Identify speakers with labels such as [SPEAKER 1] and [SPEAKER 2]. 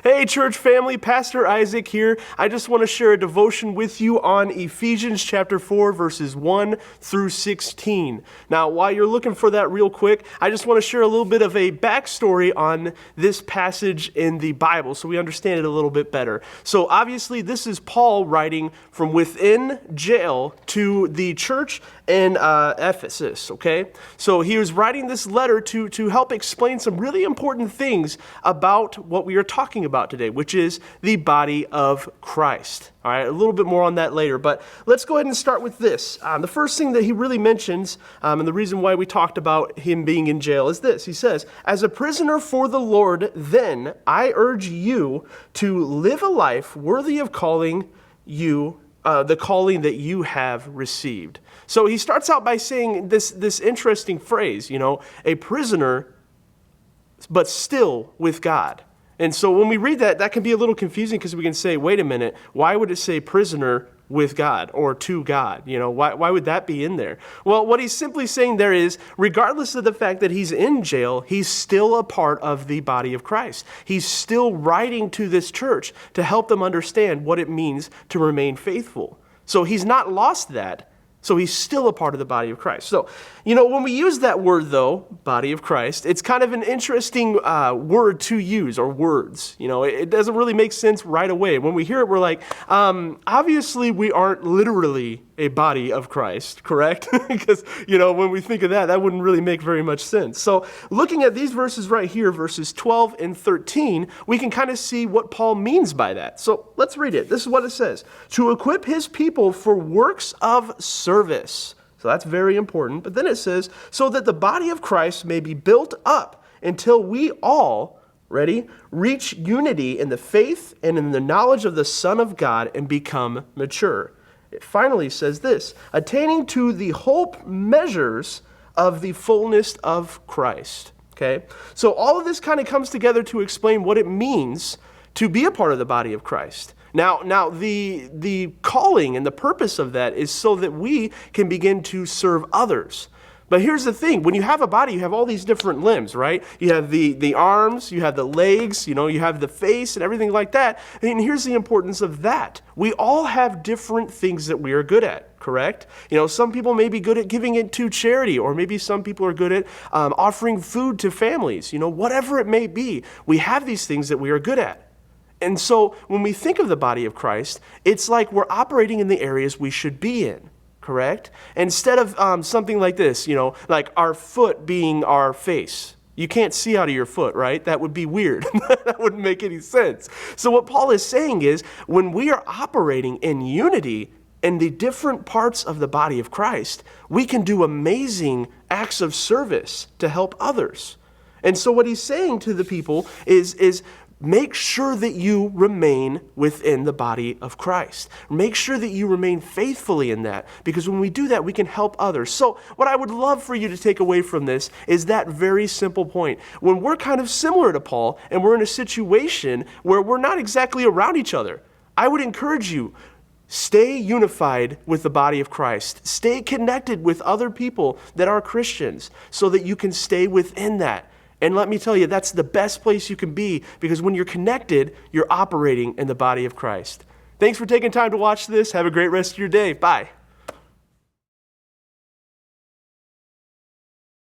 [SPEAKER 1] Hey, church family, Pastor Isaac here. I just want to share a devotion with you on Ephesians chapter 4, verses 1 through 16. Now, while you're looking for that real quick, I just want to share a little bit of a backstory on this passage in the Bible so we understand it a little bit better. So obviously, this is Paul writing from within jail to the church in Ephesus, okay? So he was writing this letter to help explain some really important things about what we are talking about today, which is the body of Christ. All right, a little bit more on that later, but let's go ahead and start with this. The first thing that he really mentions, and the reason why we talked about him being in jail is this. He says, as a prisoner for the Lord, then I urge you to live a life worthy of calling you the calling that you have received. So he starts out by saying this interesting phrase, a prisoner, but still with God. And so when we read that can be a little confusing because we can say, wait a minute, why would it say prisoner with God or to God? Why would that be in there? Well, what he's simply saying there is, regardless of the fact that he's in jail, he's still a part of the body of Christ. He's still writing to this church to help them understand what it means to remain faithful. So he's not lost that. So he's still a part of the body of Christ. So, when we use that word, though, body of Christ, it's kind of an interesting word to use, or words. It doesn't really make sense right away. When we hear it, we're like, obviously we aren't literally a body of Christ, correct? Because, when we think of that wouldn't really make very much sense. So looking at these verses right here, verses 12 and 13, we can kind of see what Paul means by that. So let's read it. This is what it says. To equip his people for works of service. So that's very important. But then it says, so that the body of Christ may be built up until we all, ready, reach unity in the faith and in the knowledge of the Son of God and become mature. It finally says this, attaining to the whole measures of the fullness of Christ. Okay? So all of this kind of comes together to explain what it means to be a part of the body of Christ. Now the calling and the purpose of that is so that we can begin to serve others. But here's the thing, when you have a body, you have all these different limbs, right? You have the arms, you have the legs, you have the face and everything like that. And here's the importance of that. We all have different things that we are good at, correct? Some people may be good at giving it to charity, or maybe some people are good at offering food to families. Whatever it may be, we have these things that we are good at. And so when we think of the body of Christ, it's like we're operating in the areas we should be in. Correct? Instead of something like this, like our foot being our face. You can't see out of your foot, right? That would be weird. That wouldn't make any sense. So what Paul is saying is, when we are operating in unity in the different parts of the body of Christ, we can do amazing acts of service to help others. And so what he's saying to the people is make sure that you remain within the body of Christ. Make sure that you remain faithfully in that, because when we do that, we can help others. So what I would love for you to take away from this is that very simple point. When we're kind of similar to Paul and we're in a situation where we're not exactly around each other, I would encourage you, stay unified with the body of Christ. Stay connected with other people that are Christians so that you can stay within that. And let me tell you, that's the best place you can be, because when you're connected, you're operating in the body of Christ. Thanks for taking time to watch this. Have a great rest of your day. Bye.